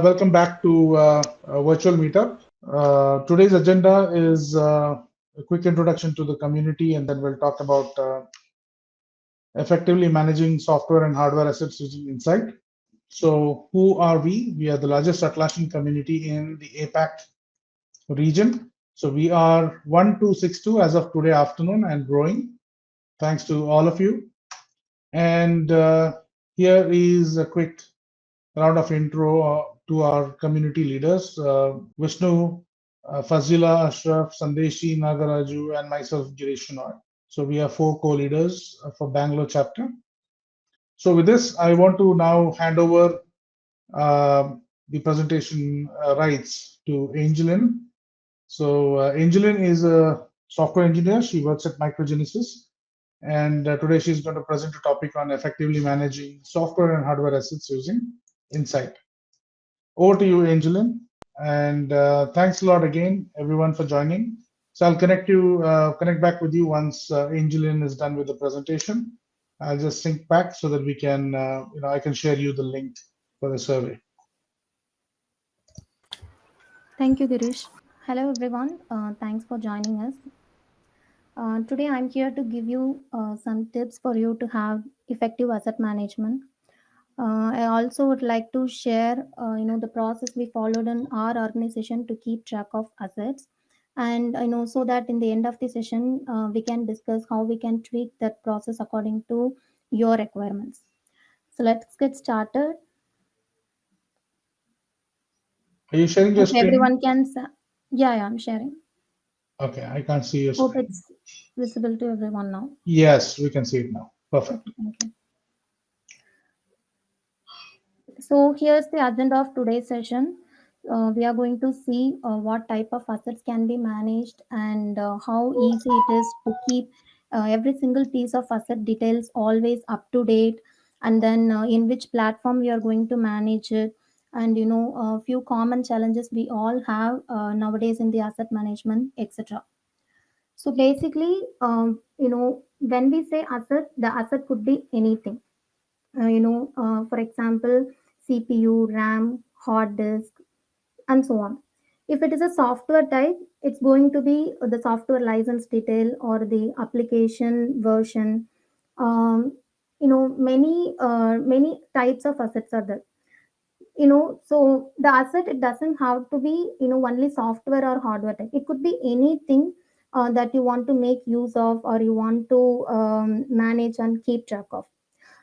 Welcome back to a virtual meetup. Today's agenda is a quick introduction to the community, and then we'll talk about effectively managing software and hardware assets using Insight. So, who are we? We are the largest Atlassian community in the APAC region. So, we are 1262 as of today afternoon and growing. Thanks to all of you. And here is a quick round of intro to our community leaders. Vishnu, Fazila, Ashraf, Sandeshi, Nagaraju, and myself, Girish Shenoy. So we are four co-leaders for Bangalore chapter. So with this, I want to now hand over the presentation rights to Angelin. So Angelin is a software engineer. She works at Microgenesis. And today she's going to present a topic on effectively managing software and hardware assets using Insight. Over to you, Angelin. And thanks a lot again, everyone, for joining. So I'll connect back with you once Angelin is done with the presentation. I'll just sync back so that we can, I can share you the link for the survey. Thank you, Girish. Hello, everyone. Thanks for joining us. Today, I'm here to give you some tips for you to have effective asset management. I also would like to share, the process we followed in our organization to keep track of assets, and so that in the end of the session, we can discuss how we can tweak that process according to your requirements. So let's get started. Are you sharing your Hope screen? everyone can. Yeah, I'm sharing. Okay, I can't see your Hope screen. it's visible to everyone now. Yes, we can see it now. Perfect. Okay, thank you. So here's the agenda of today's session. We are going to see what type of assets can be managed and how easy it is to keep every single piece of asset details always up to date, and then in which platform we are going to manage it, and a few common challenges we all have nowadays in the asset management, etc. So basically, when we say asset, the asset could be anything. For example, CPU, RAM, hard disk, and so on. If it is a software type, it's going to be the software license detail or the application version. Many types of assets are there. So the asset, it doesn't have to be only software or hardware type. It could be anything that you want to make use of, or you want to manage and keep track of.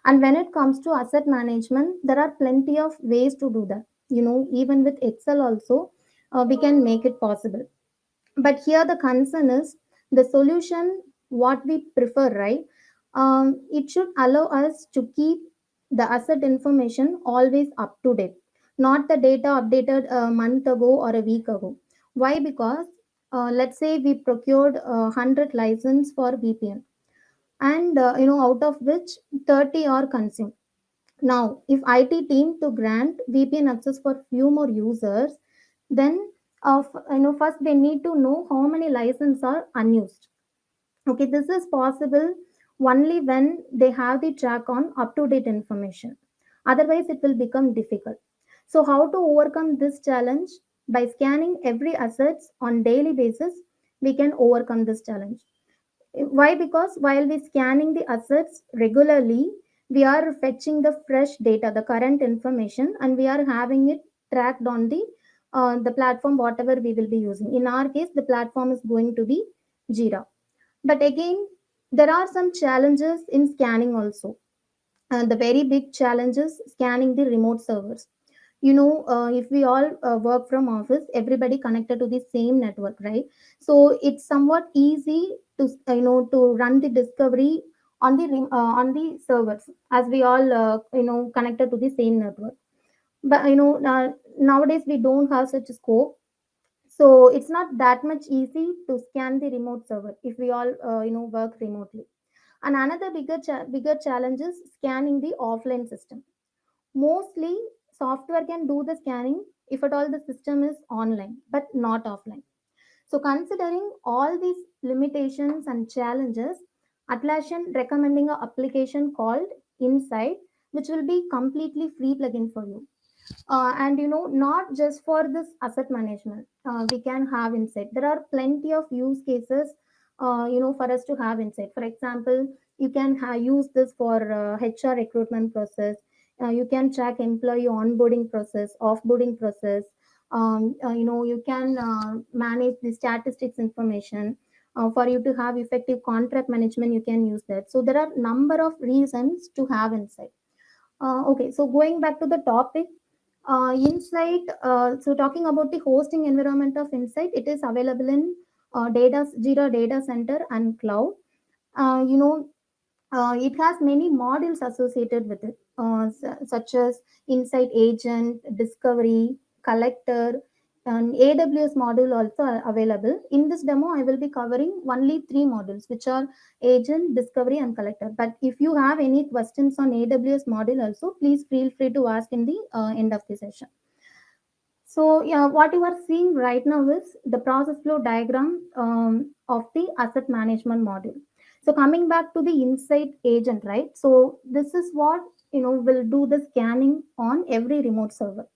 And when it comes to asset management, there are plenty of ways to do that. Even with Excel also, we can make it possible. But here the concern is the solution, what we prefer, right? It should allow us to keep the asset information always up to date, not the data updated a month ago or a week ago. Why? Because let's say we procured 100 license for VPN, and out of which 30 are consumed. Now, if IT team to grant VPN access for few more users, then first they need to know how many licenses are unused. Okay, this is possible only when they have the track on up to date information. Otherwise, it will become difficult. So, how to overcome this challenge? By scanning every assets on daily basis, we can overcome this challenge. Why? Because while we scanning the assets regularly, we are fetching the fresh data, the current information, and we are having it tracked on the platform whatever we will be using. In our case, the platform is going to be Jira. But again, there are some challenges in scanning also. The very big challenge is scanning the remote servers. If we all work from office, everybody connected to the same network, right? So it's somewhat easy to to run the discovery on the servers, as we all connected to the same network. But nowadays we don't have such a scope, so it's not that much easy to scan the remote server if we all work remotely. And another bigger challenge is scanning the offline system. Mostly, software can do the scanning if at all the system is online, but not offline. So, considering all these limitations and challenges, Atlassian recommending an application called Insight, which will be completely free plugin for you. And not just for this asset management, we can have insight. There are plenty of use cases, for us to have insight. For example, you can use this for HR recruitment process. You can track employee onboarding process, offboarding process. You can manage the statistics information. For you to have effective contract management, you can use that. So there are number of reasons to have insight. Okay, so going back to the topic, Insight. So talking about the hosting environment of Insight, it is available in Jira Data Center and Cloud. Uh, you know, it has many modules associated with it, such as Insight Agent, Discovery, Collector, and AWS module also are available. In this demo, I will be covering only three modules, which are Agent, Discovery, and Collector. But if you have any questions on AWS module also, please feel free to ask in the end of the session. So, yeah, what you are seeing right now is the process flow diagram of the asset management module. So, coming back to the Insight agent, right? So, this is what will do the scanning on every remote server.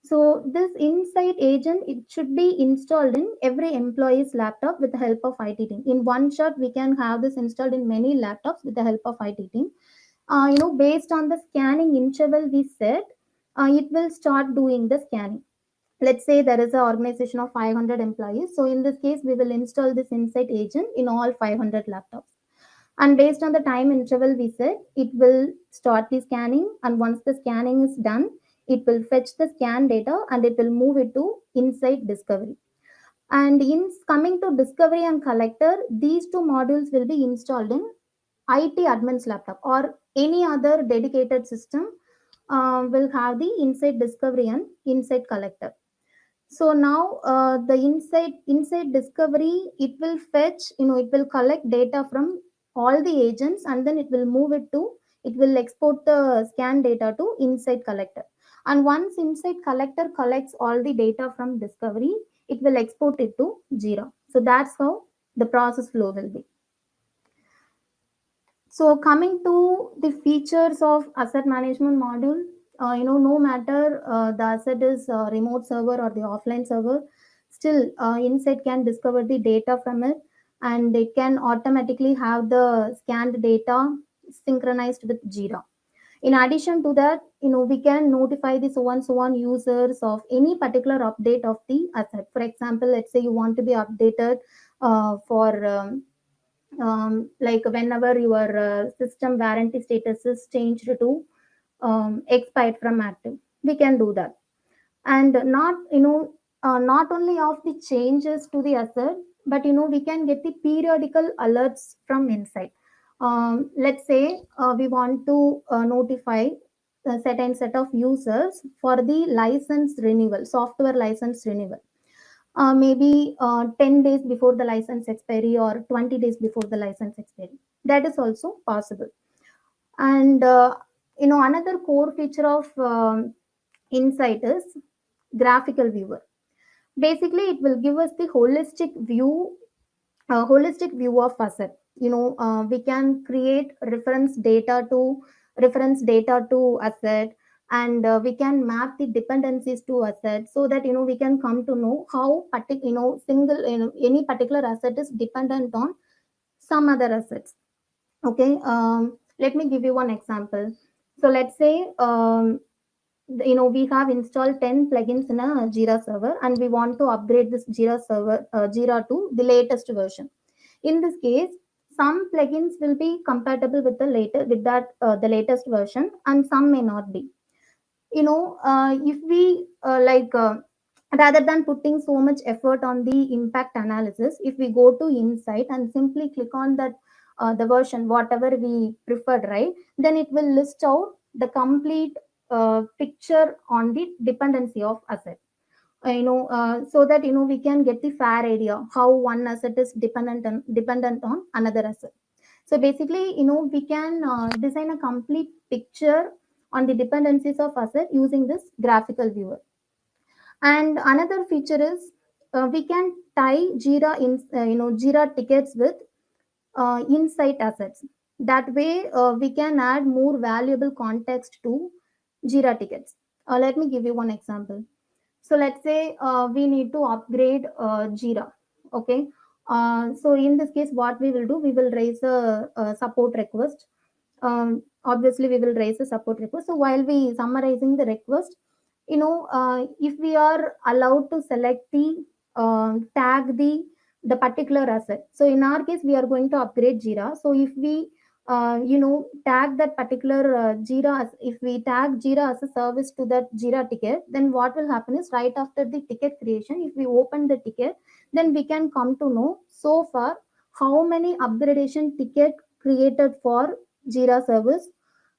So, this Insight agent, it should be installed in every employee's laptop with the help of IT team. In one shot, we can have this installed in many laptops with the help of IT team. Based on the scanning interval we set, it will start doing the scanning. Let's say there is an organization of 500 employees. So in this case, we will install this Insight agent in all 500 laptops. And based on the time interval we set, it will start the scanning. And once the scanning is done, it will fetch the scan data and it will move it to Insight Discovery. And in coming to Discovery and Collector, these two modules will be installed in IT admin's laptop or any other dedicated system. Will have the Insight Discovery and Insight Collector. So now the inside discovery, it will fetch, it will collect data from all the agents and then it will export the scan data to inside collector. And once inside collector collects all the data from discovery, it will export it to Jira. So that's how the process flow will be. So coming to the features of asset management module, no matter the asset is a remote server or the offline server, still Insight can discover the data from it, and it can automatically have the scanned data synchronized with Jira. In addition to that, we can notify the so on users of any particular update of the asset. For example, let's say you want to be updated for like whenever your system warranty status is changed to expired from active, we can do that. And not only of the changes to the asset, but we can get the periodical alerts from inside. Let's say we want to notify a certain set of users for the license renewal, software license renewal, maybe 10 days before the license expiry or 20 days before the license expiry. That is also possible. And another core feature of Insight is graphical viewer. Basically, it will give us the holistic view of asset. We can create reference data to asset, and we can map the dependencies to asset, so that we can come to know how single any particular asset is dependent on some other assets. Okay, let me give you one example. So let's say we have installed 10 plugins in a Jira server, and we want to upgrade this Jira to the latest version. In this case, some plugins will be compatible with the latest version, and some may not be. If we rather than putting so much effort on the impact analysis, if we go to Insight and simply click on that the version whatever we preferred, right, then it will list out the complete picture on the dependency of asset. So that we can get the fair idea how one asset is dependent on another asset. So basically, we can design a complete picture on the dependencies of asset using this graphical viewer. And another feature is we can tie Jira tickets with Insight assets. That way, we can add more valuable context to Jira tickets. Let me give you one example. So let's say we need to upgrade Jira. Okay. So in this case, what we will do, we will raise a support request. Obviously, we will raise a support request. So while we summarizing the request, if we are allowed to select the tag the particular asset. So in our case, we are going to upgrade Jira. So if we tag that particular Jira if we tag Jira as a service to that Jira ticket, then what will happen is right after the ticket creation, if we open the ticket, then we can come to know so far how many upgradation ticket created for Jira service,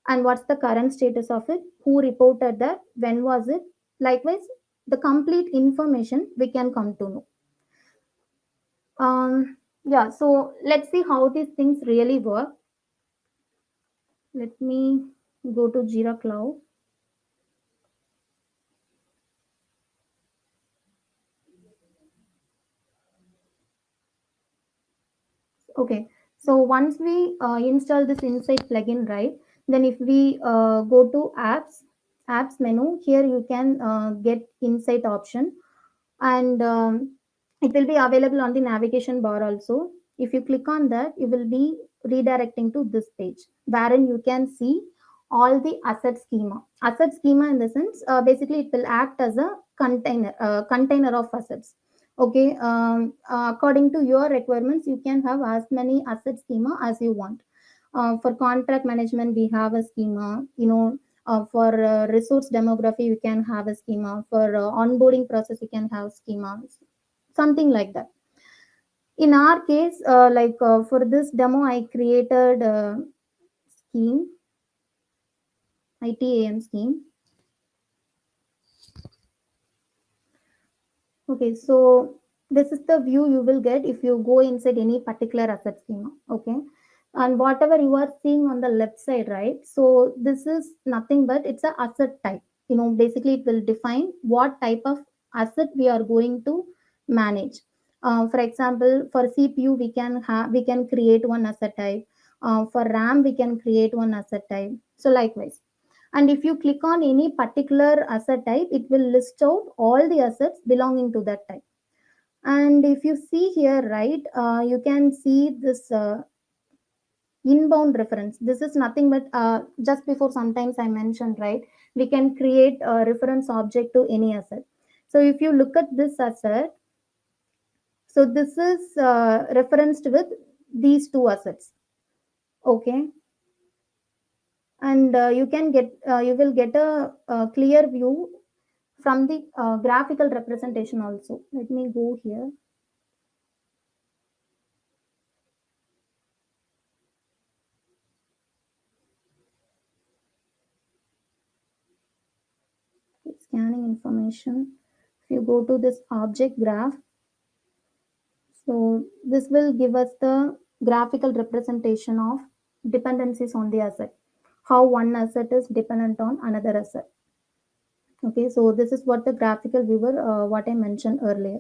and what's the current status of it, who reported that, when was it. Likewise, the complete information we can come to know. Yeah, so let's see how these things really work. Let me go to Jira Cloud. Okay, so once we install this Insight plugin, right, then if we go to apps menu, here you can get Insight option, and it will be available on the navigation bar also. If you click on that, you will be redirecting to this page wherein you can see all the asset schema in the sense, basically it will act as a container of assets. Okay. According to your requirements, you can have as many asset schema as you want. For contract management, we have a schema. For resource demography, you can have a schema. For onboarding process, you can have schemas, something like that. In our case, for this demo, I created a scheme, ITAM scheme. Okay, so this is the view you will get if you go inside any particular asset schema. Okay, and whatever you are seeing on the left side, right? So this is nothing but it's a asset type. Basically it will define what type of asset we are going to manage. For example, for CPU we can create one asset type. For RAM we can create one asset type. So likewise, and if you click on any particular asset type, it will list out all the assets belonging to that type. And if you see here, right, you can see this inbound reference. This is nothing but just before sometimes I mentioned, right, we can create a reference object to any asset. So if you look at this asset, so this is referenced with these two assets. Okay. And you will get a clear view from the graphical representation also. Let me go here. Okay, scanning information. If you go to this object graph, so this will give us the graphical representation of dependencies on the asset. How one asset is dependent on another asset. Okay, so this is what the graphical viewer, what I mentioned earlier.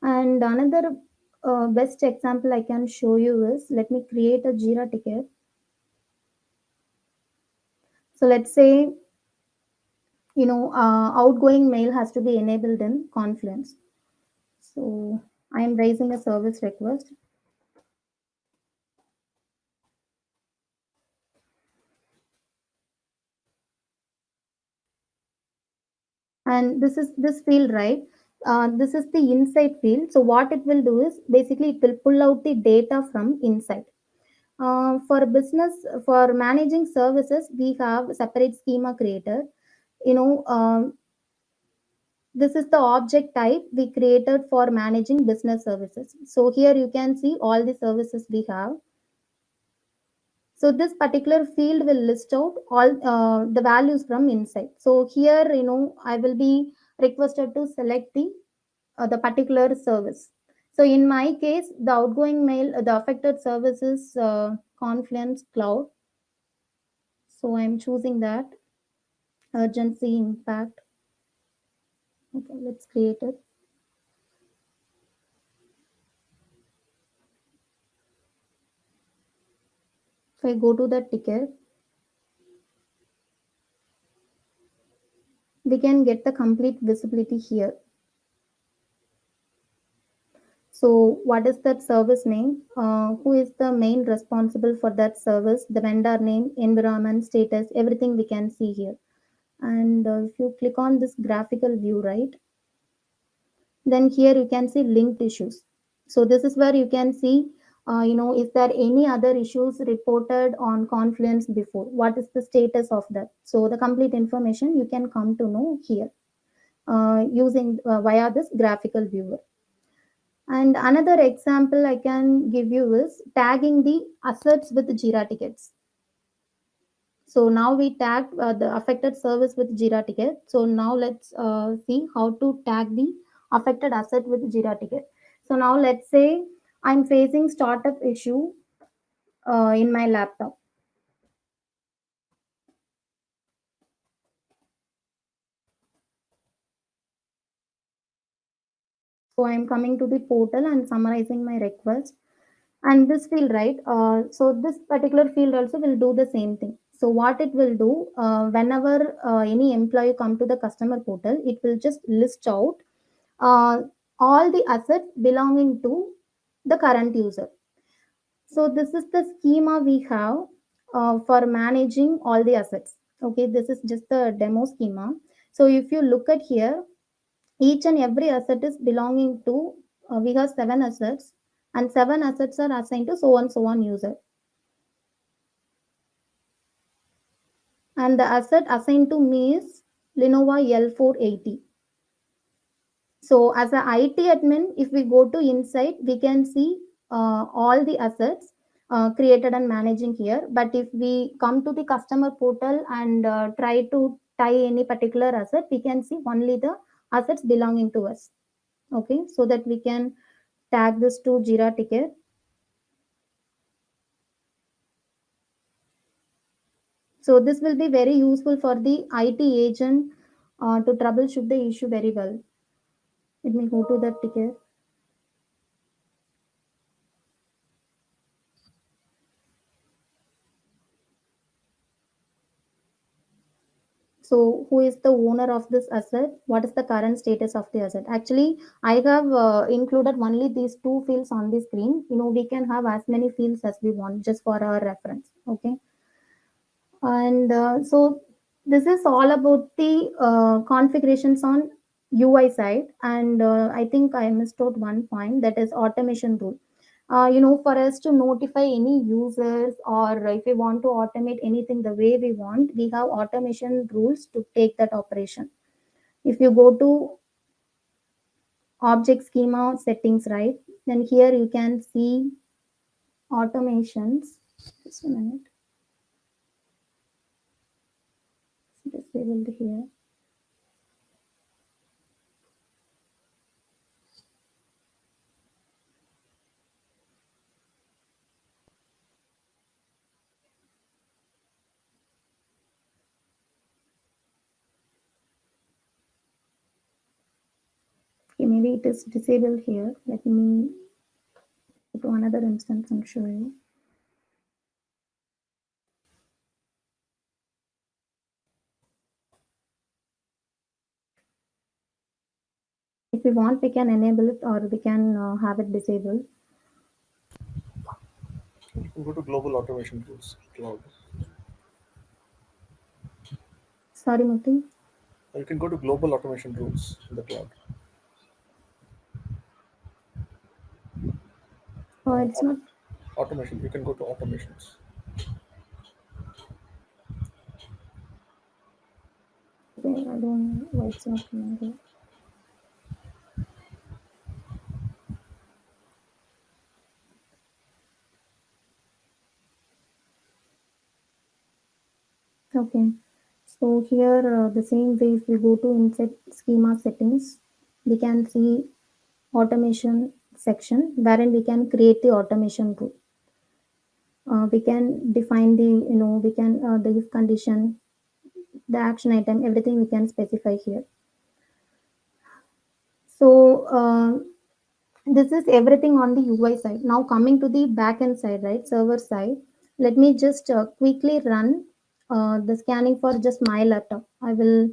And another best example I can show you is, let me create a Jira ticket. So let's say outgoing mail has to be enabled in Confluence. So I am raising a service request, and this is this field, right. This is the insight field. So what it will do is, basically it will pull out the data from insight. For business, for managing services, we have separate schema creator. you know um, this is the object type we created for managing business services. So here you can see all the services we have. So this particular field will list out all the values from inside. So here, I will be requested to select the particular service. So in my case, the outgoing mail, the affected service is Confluence Cloud. So I'm choosing that urgency impact. Okay, let's create it. If I go to the ticket, we can get the complete visibility here. So what is that service name? Who is the main responsible for that service? The vendor name, environment, status, everything we can see here. And if you click on this graphical view, right, then here you can see linked issues. So this is where you can see, is there any other issues reported on Confluence before? What is the status of that? So the complete information you can come to know here using via this graphical viewer. And another example I can give you is tagging the assets with Jira tickets. So now we tagged the affected service with Jira ticket. So now let's see how to tag the affected asset with Jira ticket. So now let's say I'm facing startup issue in my laptop. So I'm coming to the portal and summarizing my request. And this field, right? So this particular field also will do the same thing. So what it will do, whenever any employee come to the customer portal, it will just list out uh, all the assets belonging to the current user. So this is the schema we have for managing all the assets. Okay, this is just the demo schema. So if you look at here, each and every asset is belonging to, we have 7 assets, and 7 assets are assigned to so on user. And the asset assigned to me is Lenovo L480. So as a IT admin, if we go to Insight, we can see all the assets created and managing here. But if we come to the customer portal and try to tie any particular asset, we can see only the assets belonging to us. Okay, so that we can tag this to Jira ticket. So this will be very useful for the IT agent to troubleshoot the issue very well. Let me go to that ticket. So who is the owner of this asset? What is the current status of the asset? Actually, I have included only these 2 fields on the screen. We can have as many fields as we want just for our reference. Okay. And so this is all about the configurations on UI side. And I think I missed out one point, that is automation rule. For us to notify any users, or if we want to automate anything the way we want, we have automation rules to take that operation. If you go to object schema settings, right, then here you can see automations. Just a minute. Disabled here. Okay, maybe it is disabled here. Let me go to another instance and show you. If we want, we can enable it, or we can have it disabled. You can go to global automation tools, cloud. Sorry, Mukti. Or you can go to global automation rules in the cloud. It's not. Automation. You can go to automations. Okay, I don't know why it's not coming here. Okay. So here, the same way, if we go to inside schema settings, we can see automation section wherein we can create the automation rule. We can define we can the if condition, the action item, everything we can specify here. So this is everything on the UI side. Now coming to the backend side, right, server side. Let me just quickly run the scanning for just my laptop. I will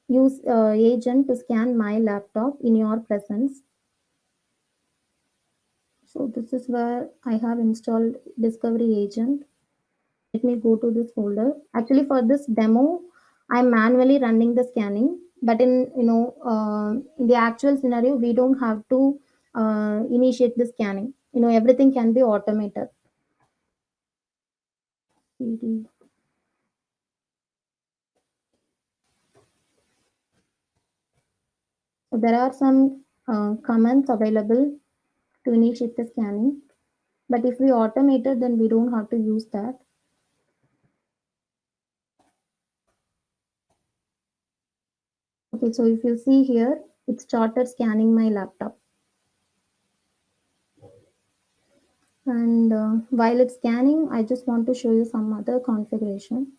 use agent to scan my laptop in your presence. So this is where I have installed Discovery Agent. Let me go to this folder. Actually, for this demo, I'm manually running the scanning. But in the actual scenario, we don't have to initiate the scanning. Everything can be automated. PD. So there are some commands available to initiate the scanning. But if we automate it, then we don't have to use that. Okay, so if you see here, it started scanning my laptop. And while it's scanning, I just want to show you some other configuration.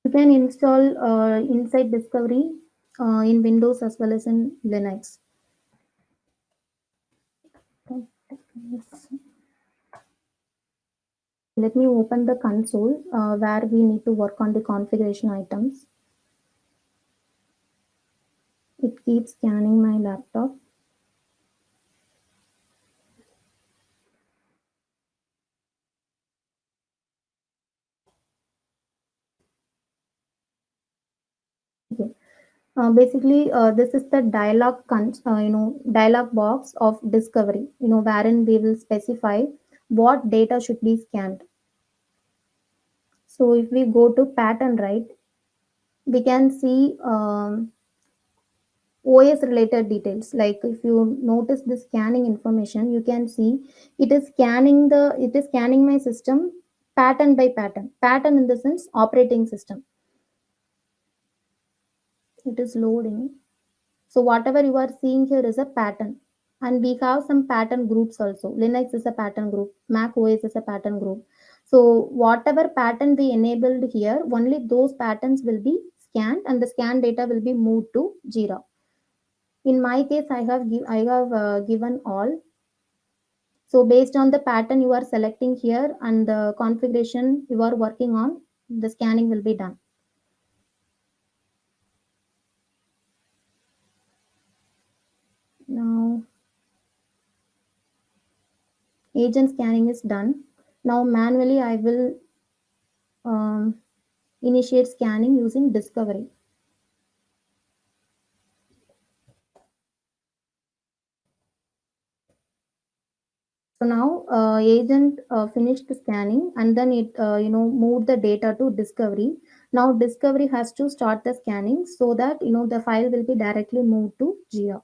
You can install inside Discovery in Windows as well as in Linux. Let me open the console where we need to work on the configuration items. It keeps scanning my laptop. Okay. Basically, this is the dialog box of Discovery. Wherein we will specify what data should be scanned. So if we go to pattern, right, we can see OS related details. Like if you notice the scanning information, you can see it is scanning my system pattern by pattern. Pattern in the sense operating system. It is loading. So whatever you are seeing here is a pattern. And we have some pattern groups also. Linux is a pattern group, Mac OS is a pattern group. So whatever pattern we enabled here, only those patterns will be scanned and the scan data will be moved to Jira. In my case, I have given all. So based on the pattern you are selecting here and the configuration you are working on, the scanning will be done. Now agent scanning is done. Now manually I will um, initiate scanning using Discovery. So now agent finished scanning and then it moved the data to Discovery. Now Discovery has to start the scanning so that the file will be directly moved to Jira.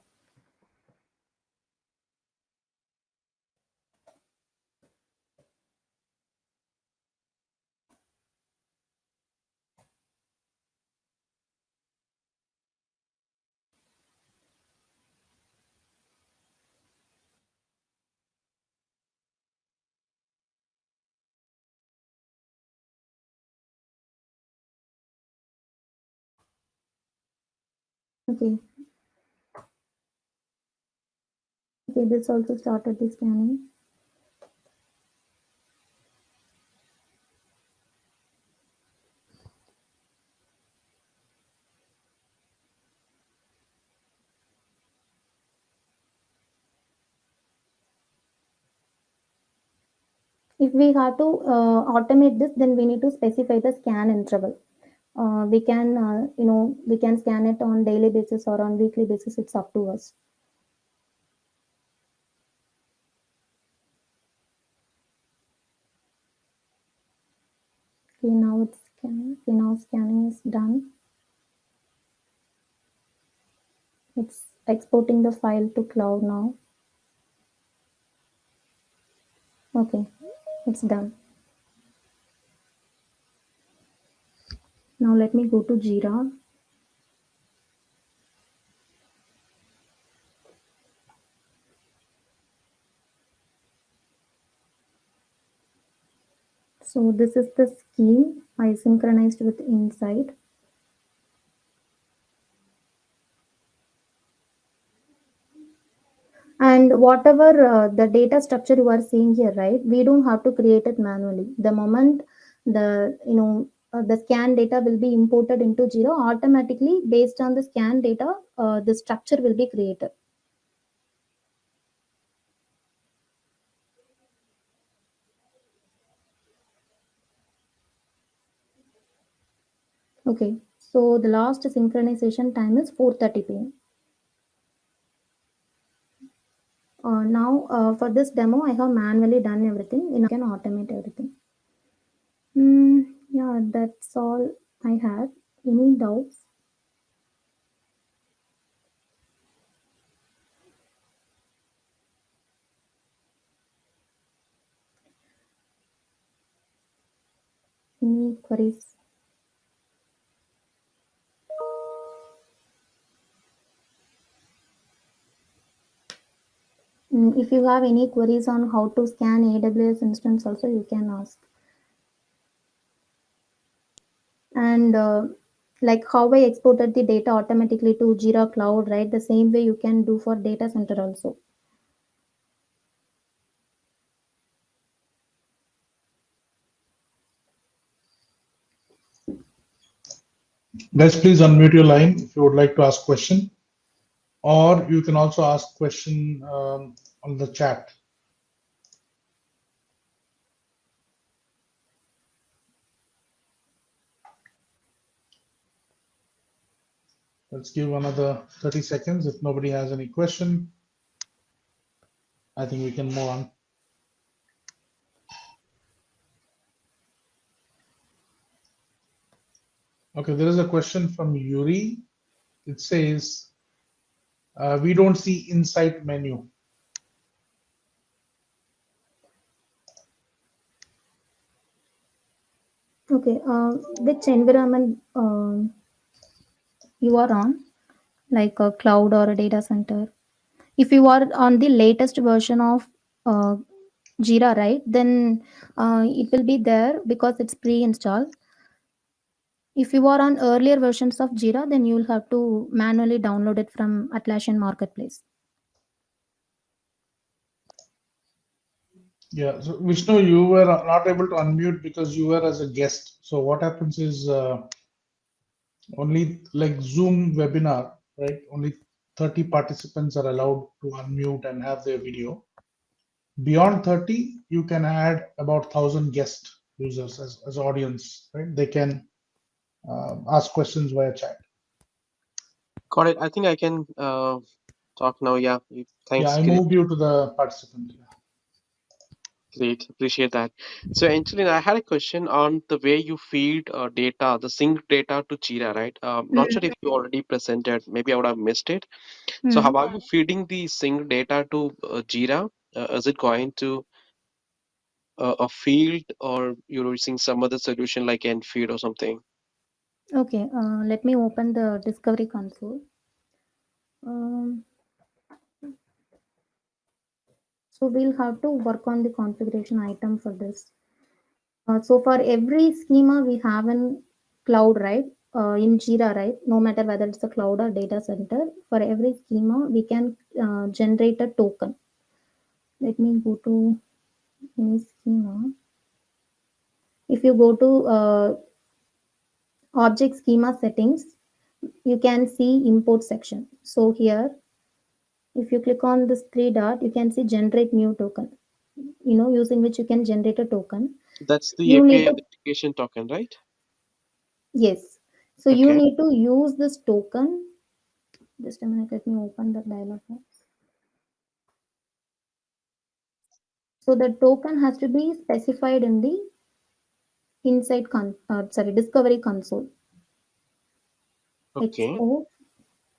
Okay. Okay, this also started the scanning. If we have to automate this, then we need to specify the scan interval. We can scan it on daily basis or on weekly basis. It's up to us. Okay, now it's scanning. Okay, now scanning is done. It's exporting the file to cloud now. Okay, it's done. Now let me go to Jira. So this is the scheme I synchronized with Insight. And And whatever the data structure you are seeing here, right? We don't have to create it manually. The moment the scan data will be imported into Jira, automatically based on the scan data, the structure will be created. Okay, so the last synchronization time is 4:30 p.m. Now, for this demo, I have manually done everything. I can automate everything. Yeah, that's all I had. Any doubts? Any queries? If you have any queries on how to scan AWS instance, also you can ask. And like how I exported the data automatically to Jira Cloud, right? The same way you can do for data center also. Guys, please unmute your line if you would like to ask question, or you can also ask question on the chat. Let's give another 30 seconds. If nobody has any question, I think we can move on. Okay, there is a question from Yuri. It says, we don't see insight menu. Okay, which environment you are on, like a cloud or a data center? If you are on the latest version of uh, Jira, right, then it will be there because it's pre-installed. If you are on earlier versions of Jira, then you will have to manually download it from Atlassian Marketplace. Yeah, so Vishnu, you were not able to unmute because you were as a guest. So what happens is only like Zoom webinar, right? Only 30 participants are allowed to unmute and have their video. Beyond 30, you can add about 1,000 guest users as audience, right? They can ask questions via chat. Got it. I think I can talk now. Yeah. Yeah, Thanks, I Girish. moved you to the participant. Yeah. Great. Appreciate that. So, Angelina, I had a question on the way you feed data, the sync data to Jira, right? Not sure if you already presented. Maybe I would have missed it. So, how are you feeding the sync data to Jira? Is it going to a field, or you're using some other solution like Enfeed or something? Okay, let me open the Discovery console. Um, so we'll have to work on the configuration item for this. So for every schema we have in cloud, right? In Jira, right? No matter whether it's a cloud or data center, for every schema we can generate a token. Let me go to any schema. If you go to object schema settings, you can see import section. So here, if you click on this three dot, you can see generate new token. Using which you can generate a token. That's the You need API to authentication token, right? Yes. So you Okay. need to use this token. Just a minute, let me open the dialog box. So the token has to be specified in the discovery console. Okay. Export.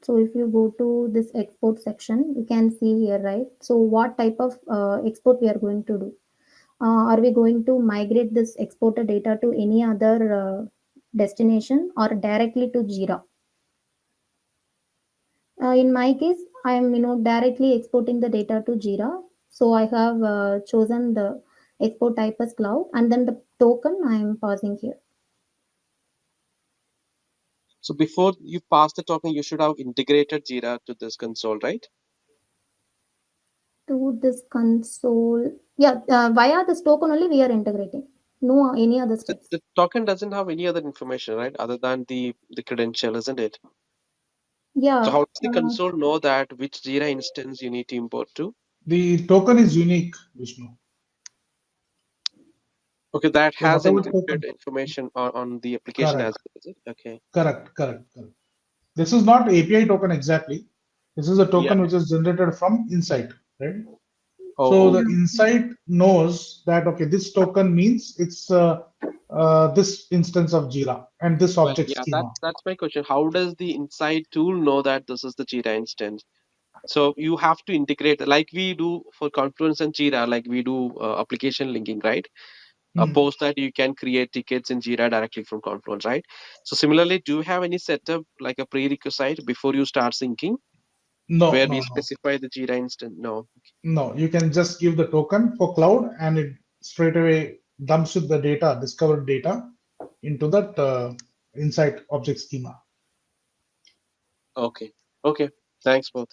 So if you go to this export section, you can see here, right? So what type of export we are going to do? Are we going to migrate this exported data to any other destination or directly to Jira? In my case, I am directly exporting the data to Jira. So I have chosen the export type as cloud, and then the token I am passing here. So before you pass the token, you should have integrated Jira to this console, right? To this console. Yeah, via this token only we are integrating. No any other The, steps. the token doesn't have any other information, right, other than the credential, isn't it? So Yeah. how does the console know that which Jira instance you need to import to? The token is unique, Vishnu. Okay, that So has whatever encrypted token, information on the application as correct, well, is it? Okay. correct. This is not API token exactly. This is a Yeah. token which is generated from Insight, right? So Oh, the Yeah. Insight knows that, okay, this token means it's this instance of Jira and this well, object yeah, schema. that's my question. How does the inside tool know that this is the Jira instance? So you have to integrate like we do for Confluence and Jira, like we do application linking, right? Hmm. Post that you can create tickets in Jira directly from Confluence, right? So similarly, do you have any setup like a prerequisite before you start syncing No, where we no, no, specify the Jira instance? No. no. You can just give the token for cloud and it straight away dumps with the data, discovered data into that Insight object schema. Okay. Okay. Thanks both.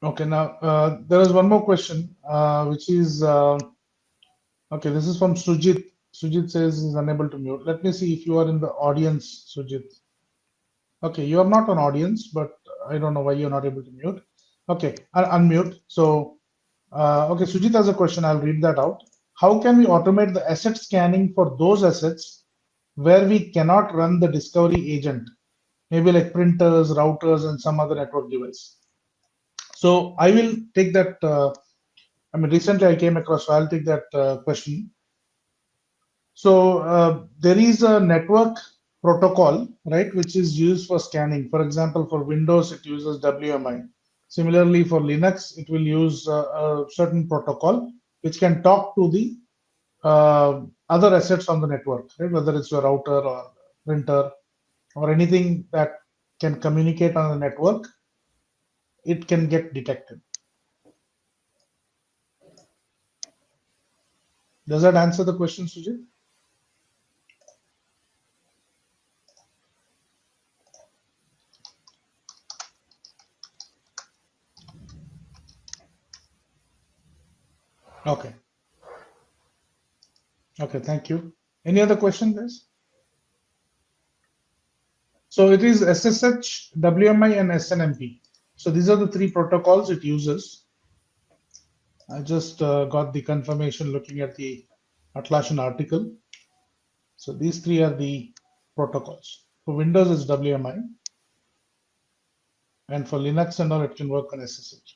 Okay, now there is one more question, which is okay. This is from Sujit. Sujit says he's unable to mute. Let me see if you are in the audience, Sujit. Okay, you are not an audience, but I don't know why you're not able to mute. Okay, I'll unmute. So, okay, Sujit has a question. I'll read that out. How can we automate the asset scanning for those assets where we cannot run the discovery agent? Maybe like printers, routers, and some other network device. So I will take that. I mean, recently I came across, so I'll take that question. So there is a network protocol, right, which is used for scanning. For example, for Windows, it uses WMI. Similarly, for Linux, it will use a certain protocol which can talk to the other assets on the network, right? Whether it's your router or printer or anything that can communicate on the network, it can get detected. Does that answer the question, Sujit? Okay. Okay, thank you. Any other question, guys? So it is SSH, WMI, and SNMP. So these are the three protocols it uses. I just got the confirmation looking at the Atlassian article. So these three are the protocols. For Windows, it's WMI, and for Linux and all, it can work on SSH.